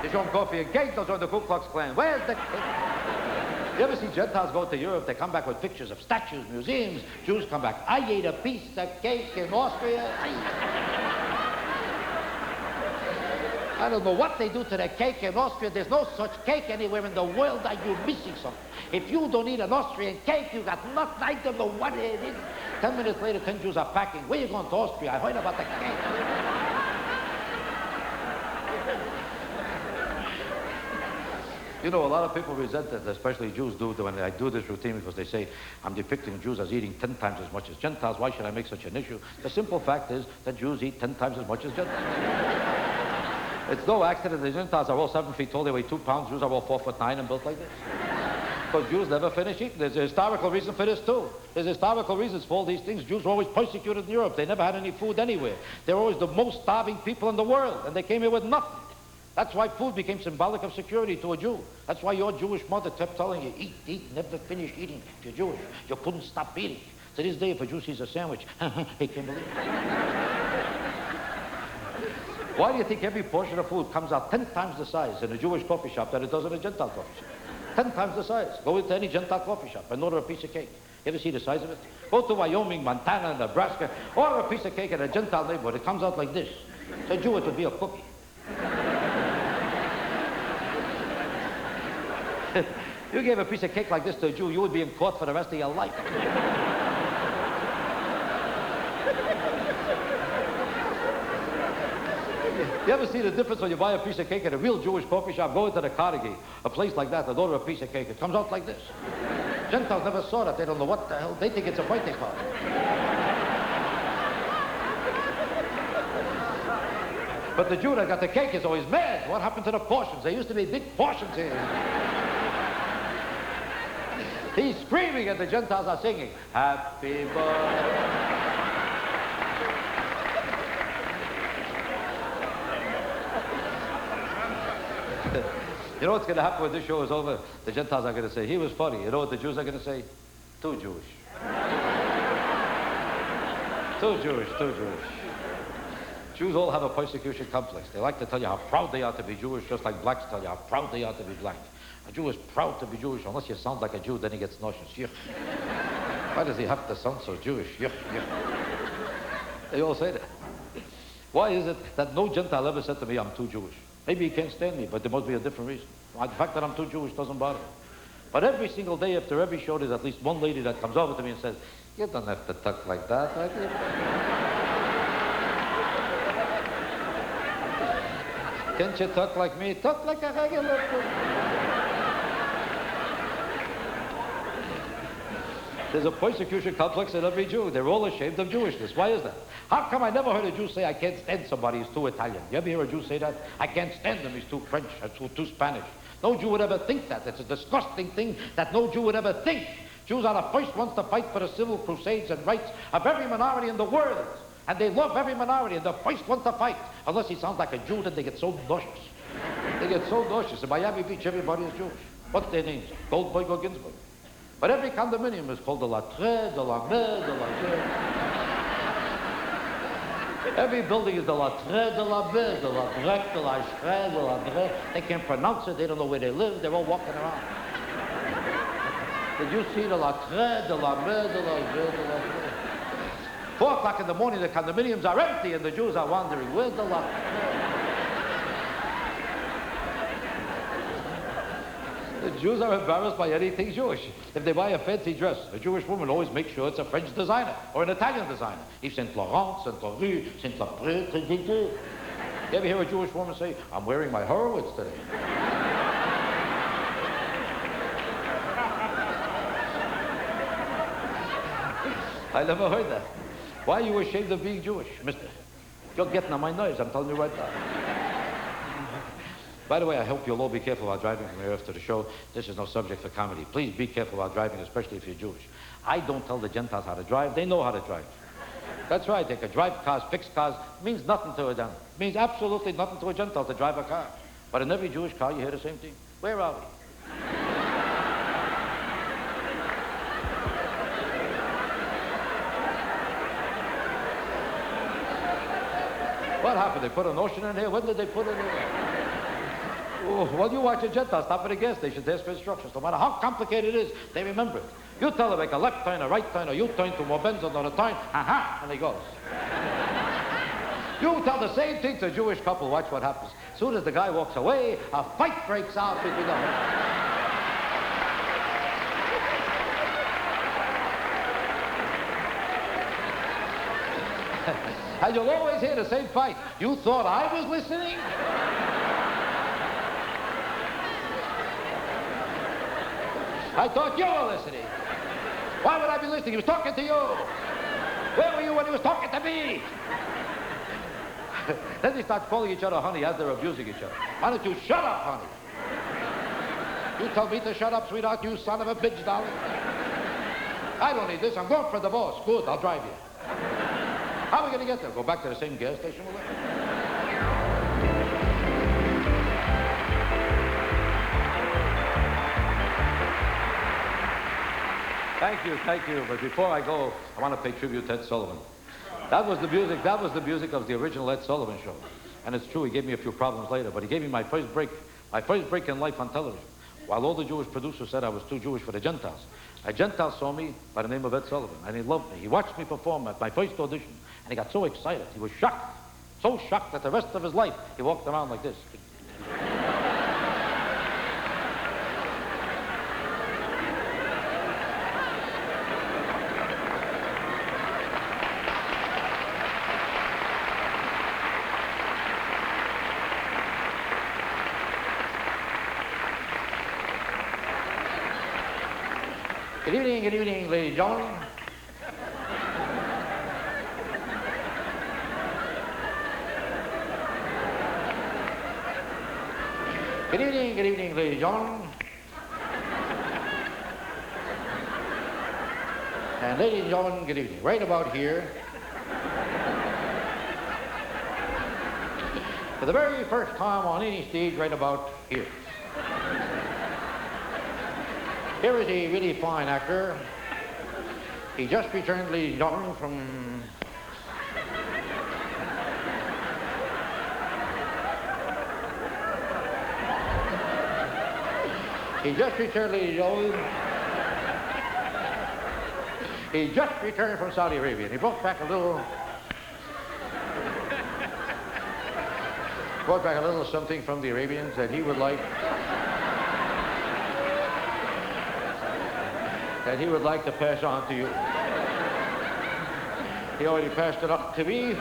You show them coffee and cake, they'll join the Ku Klux Klan. Where's the cake? You ever see Gentiles go to Europe? They come back with pictures of statues, museums. Jews come back. I ate a piece of cake in Austria. I don't know what they do to the cake in Austria. There's no such cake anywhere in the world. Are you missing something? If you don't eat an Austrian cake, you got nothing. I don't know what it is. 10 minutes later, 10 Jews are packing. Where you going to Austria? I heard about the cake. You know, a lot of people resent it, especially Jews do, when I do this routine, because they say, I'm depicting Jews as eating 10 times as much as Gentiles. Why should I make such an issue? The simple fact is that Jews eat 10 times as much as Gentiles. It's no accident the Gentiles are all 7 feet tall, they weigh 2 pounds. Jews are all 4'9" and built like this. Because Jews never finish eating. There's a historical reason for this, too. There's historical reasons for all these things. Jews were always persecuted in Europe. They never had any food anywhere. They were always the most starving people in the world, and they came here with nothing. That's why food became symbolic of security to a Jew. That's why your Jewish mother kept telling you, eat, eat, never finish eating. If you're Jewish, you couldn't stop eating. To this day, if a Jew sees a sandwich, he can't believe it. Why do you think every portion of food comes out 10 times the size in a Jewish coffee shop than it does in a Gentile coffee shop? 10 times the size. Go into any Gentile coffee shop and order a piece of cake. You ever see the size of it? Go to Wyoming, Montana, Nebraska, order a piece of cake in a Gentile neighborhood. It comes out like this. To a Jew, it would be a cookie. You gave a piece of cake like this to a Jew, you would be in court for the rest of your life. You ever see the difference when you buy a piece of cake at a real Jewish coffee shop? Go into the Carnegie, a place like that, and order a piece of cake. It comes out like this. Gentiles never saw that. They don't know what the hell. They think it's a birthday card. But the Jew that got the cake is always mad. What happened to the portions? There used to be big portions here. He's screaming and the Gentiles are singing, happy birthday. You know what's going to happen when this show is over? The Gentiles are going to say, he was funny. You know what the Jews are going to say? Too Jewish. Too Jewish, too Jewish. Jews all have a persecution complex. They like to tell you how proud they are to be Jewish, just like blacks tell you how proud they are to be black. A Jew is proud to be Jewish. Unless you sound like a Jew, then he gets nauseous. Yuck. Why does he have to sound so Jewish? Yuck, yuck. They all say that. Why is it that no Gentile ever said to me, I'm too Jewish? Maybe he can't stand me, but there must be a different reason. The fact that I'm too Jewish doesn't bother me. But every single day after every show, there's at least one lady that comes over to me and says, you don't have to talk like that. Can't you talk like me? Talk like a regular person. There's a persecution complex in every Jew. They're all ashamed of Jewishness. Why is that? How come I never heard a Jew say, I can't stand somebody who's too Italian? You ever hear a Jew say that? I can't stand him, he's too French, or too Spanish. No Jew would ever think that. It's a disgusting thing that no Jew would ever think. Jews are the first ones to fight for the civil crusades and rights of every minority in the world. And they love every minority, and the first one to fight. Unless he sounds like a Jew, then they get so nauseous. They get so nauseous. In Miami Beach, everybody is Jewish. What's their names? Goldberg or Ginsburg? But every condominium is called de la Tre, de la Mer, de la Tre. Every building is de la Tre, de la Mer, de la Drec, de la Shre, de la Dre. They can't pronounce it. They don't know where they live. They're all walking around. Did you see de la Tre, de la Mer, de la Dre, de la Dre? 4 o'clock in the morning, the condominiums are empty and the Jews are wandering. Where's the la Tre? The Jews are embarrassed by anything Jewish. If they buy a fancy dress, a Jewish woman always makes sure it's a French designer or an Italian designer. If Saint Laurent, Saint Laurent, Saint Lapré, you ever hear a Jewish woman say, I'm wearing my Horowitz today? I never heard that. Why are you ashamed of being Jewish, mister? You're getting on my nerves, I'm telling you right now. By the way, I hope you'll all be careful while driving from here after the show. This is no subject for comedy. Please be careful while driving, especially if you're Jewish. I don't tell the Gentiles how to drive. They know how to drive. That's right. They can drive cars, fix cars. It means nothing to a Gentile. It means absolutely nothing to a Gentile to drive a car. But in every Jewish car, you hear the same thing. Where are we? What happened? They put an ocean in here? When did they put it in here? Oh, well, you watch a Gentile stop at a gas station to ask for instructions. No matter how complicated it is, they remember it. You tell them make a left turn, a right turn, or you turn to more bends, another turn, and he goes. You tell the same thing to a Jewish couple, watch what happens. As soon as the guy walks away, a fight breaks out between them. And you'll always hear the same fight. You thought I was listening? I thought you were listening. Why would I be listening? He was talking to you. Where were you when he was talking to me? Then they start calling each other honey as they're abusing each other. Why don't you shut up, honey? You tell me to shut up, sweetheart, you son of a bitch, darling. I don't need this. I'm going for the boss. Good, I'll drive you. How are we going to get there? Go back to the same gas station we're at? Thank you. But before I go, I want to pay tribute to Ed Sullivan. That was the music of the original Ed Sullivan show. And it's true, he gave me a few problems later, but he gave me my first break in life on television. While all the Jewish producers said I was too Jewish for the Gentiles. A Gentile saw me by the name of Ed Sullivan, and he loved me. He watched me perform at my first audition, and he got so excited. He was shocked. So shocked that the rest of his life, he walked around like this. Good evening, ladies and gentlemen. Good evening, ladies and gentlemen. And ladies and gentlemen, good evening. Right about here, for the very first time on any stage, right about here. Here is a really fine actor. He just returned, ladies and gentlemen, from... He just returned, ladies and gentlemen. He just returned from Saudi Arabia. And he brought back a little something from the Arabians that he would like. That he would like to pass on to you. He already passed it up to me.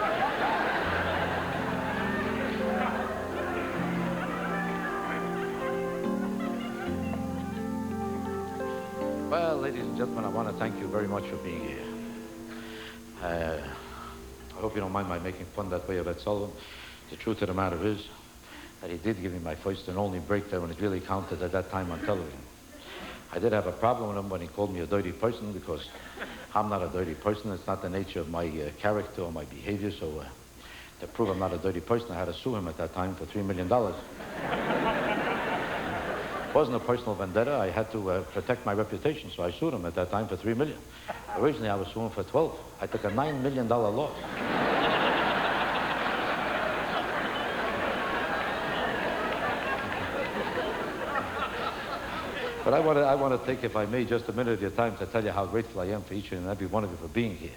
Well, ladies and gentlemen, I want to thank you very much for being here. I hope you don't mind my making fun that way of Ed Sullivan. The truth of the matter is that he did give me my first and only break there when it really counted at that time on television. I did have a problem with him when he called me a dirty person because I'm not a dirty person. It's not the nature of my character or my behavior. So to prove I'm not a dirty person, I had to sue him at that time for $3 million. wasn't a personal vendetta. I had to protect my reputation, so I sued him at that time for $3 million. Originally, I was suing for 12. I took a $9 million loss. But I want to take, if I may, just a minute of your time to tell you how grateful I am for each and every one of you for being here.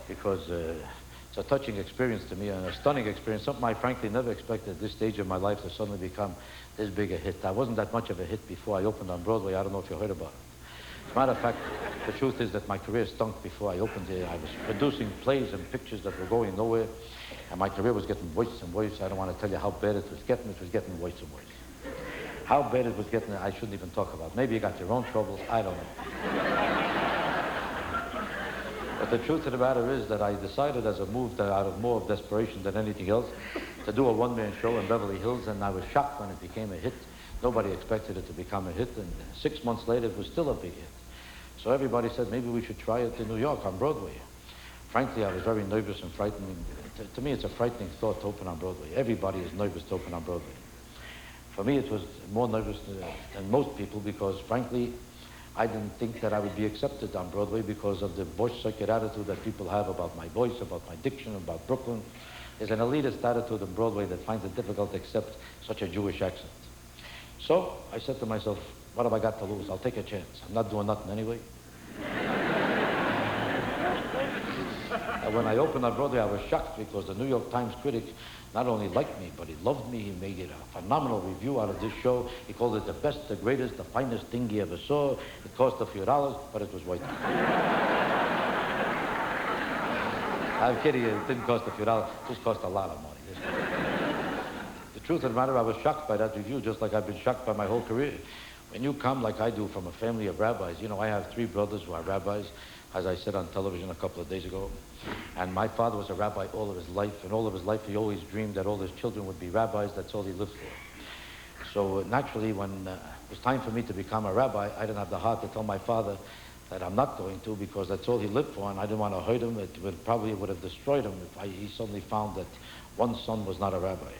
Because it's a touching experience to me and a stunning experience, something I frankly never expected at this stage of my life to suddenly become this big a hit. I wasn't that much of a hit before I opened on Broadway. I don't know if you heard about it. As a matter of fact, the truth is that my career stunk before I opened here. I was producing plays and pictures that were going nowhere, and my career was getting worse and worse. I don't want to tell you how bad it was getting. It was getting worse and worse. How bad it was getting, I shouldn't even talk about. Maybe you got your own troubles. I don't know. But the truth of the matter is that I decided as a move out of more of desperation than anything else to do a one-man show in Beverly Hills, and I was shocked when it became a hit. Nobody expected it to become a hit, and 6 months later, it was still a big hit. So everybody said, maybe we should try it in New York on Broadway. Frankly, I was very nervous and frightening. To me, it's a frightening thought to open on Broadway. Everybody is nervous to open on Broadway. For me, it was more nervous than most people because, frankly, I didn't think that I would be accepted on Broadway because of the Bush circuit attitude that people have about my voice, about my diction, about Brooklyn. There's an elitist attitude on Broadway that finds it difficult to accept such a Jewish accent. So I said to myself, what have I got to lose? I'll take a chance. I'm not doing nothing anyway. And when I opened on Broadway, I was shocked because the New York Times critic not only liked me, but he loved me. He made it a phenomenal review out of this show. He called it the best, the greatest, the finest thing he ever saw. It cost a few dollars, but it was worth it. I'm kidding you, it didn't cost a few dollars. It just cost a lot of money. The truth of the matter, I was shocked by that review, just like I've been shocked by my whole career. When you come, like I do, from a family of rabbis, you know, I have 3 brothers who are rabbis, as I said on television a couple of days ago. And my father was a rabbi all of his life, and all of his life he always dreamed that all his children would be rabbis. That's all he lived for. So naturally, when it was time for me to become a rabbi, I didn't have the heart to tell my father that I'm not going to, because that's all he lived for, and I didn't want to hurt him. It probably would have destroyed him if he suddenly found that one son was not a rabbi.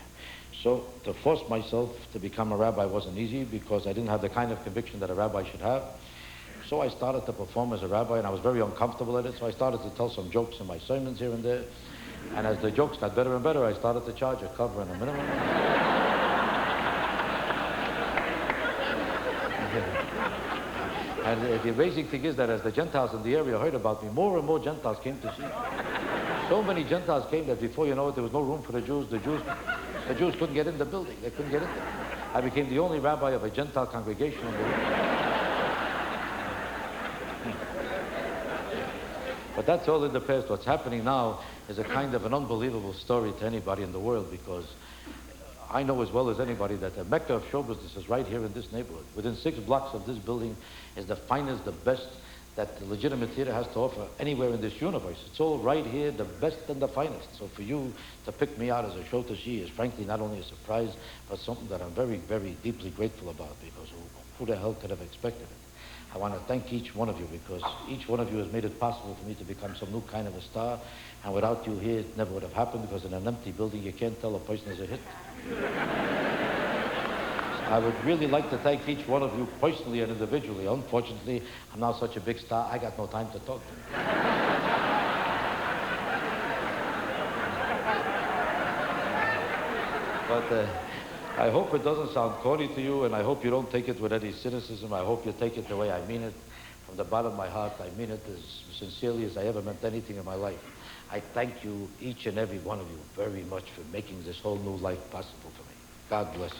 So to force myself to become a rabbi wasn't easy because I didn't have the kind of conviction that a rabbi should have. So I started to perform as a rabbi, and I was very uncomfortable at it, so I started to tell some jokes in my sermons here and there. And as the jokes got better and better, I started to charge a cover and a minimum. And the amazing thing is that as the Gentiles in the area heard about me, more and more Gentiles came to see me. So many Gentiles came that before you know it, there was no room for the Jews. The Jews couldn't get in the building. They couldn't get in there. I became the only rabbi of a Gentile congregation in the region. But that's all in the past. What's happening now is a kind of an unbelievable story to anybody in the world, because I know as well as anybody that the Mecca of show business is right here in this neighborhood. Within 6 blocks of this building is the finest, the best that the legitimate theater has to offer anywhere in this universe. It's all right here, the best and the finest. So for you to pick me out as a show to see is frankly not only a surprise, but something that I'm very, very deeply grateful about, because who the hell could have expected it? I want to thank each one of you, because each one of you has made it possible for me to become some new kind of a star, and without you here, it never would have happened, because in an empty building, you can't tell a person is a hit. I would really like to thank each one of you personally and individually. Unfortunately, I'm now such a big star, I got no time to talk to you. But I hope it doesn't sound corny to you, and I hope you don't take it with any cynicism. I hope you take it the way I mean it. From the bottom of my heart, I mean it as sincerely as I ever meant anything in my life. I thank you, each and every one of you, very much for making this whole new life possible for me. God bless you.